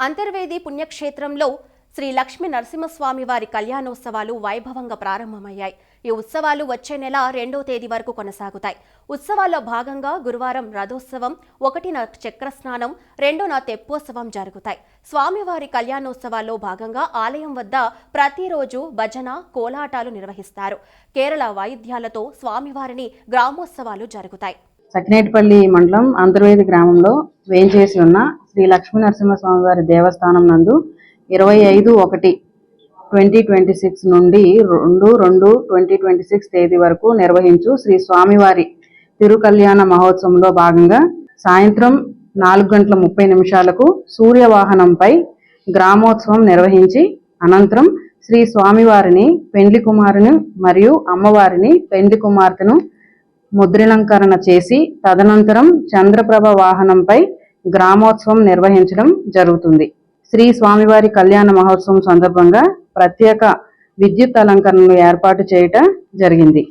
అంతర్వేది పుణ్యక్షేత్రంలో శ్రీ లక్ష్మీ నరసింహస్వామి వారి కళ్యాణోత్సవాలు వైభవంగా ప్రారంభమయ్యాయి. ఈ ఉత్సవాలు వచ్చే నెల 2వ తేదీ వరకు కొనసాగుతాయి. ఉత్సవాల్లో భాగంగా గురువారం రథోత్సవం, 1న చక్రస్నానం, 2న తెప్పోత్సవం జరుగుతాయి. స్వామివారి కళ్యాణోత్సవాల్లో భాగంగా ఆలయం వద్ద ప్రతిరోజు భజన, కోలాటాలు నిర్వహిస్తారు. కేరళ వాయిద్యాలతో స్వామివారిని గ్రామోత్సవాలు జరుగుతాయి. సకినేటిపల్లి మండలం అంతర్వేది గ్రామంలో వేంచేసి ఉన్న శ్రీ లక్ష్మీ నరసింహస్వామి వారి దేవస్థానం నందు 25/1/2026 నుండి 2/2/2026 తేదీ వరకు నిర్వహించు శ్రీ స్వామివారి తిరుకల్యాణ మహోత్సవంలో భాగంగా సాయంత్రం 4:30 సూర్యవాహనంపై గ్రామోత్సవం నిర్వహించి అనంతరం శ్రీ స్వామివారిని పెండ్లి కుమారుని మరియు అమ్మవారిని పెండ్లి కుమార్తెను ముద్రాలంకరణ చేసి తదనంతరం చంద్రప్రభ వాహనంపై గ్రామోత్సవం నిర్వహించడం జరుగుతుంది. శ్రీ స్వామివారి కళ్యాణ మహోత్సవం సందర్భంగా ప్రత్యేక విద్యుత్ అలంకరణలు ఏర్పాటు చేయటం జరిగింది.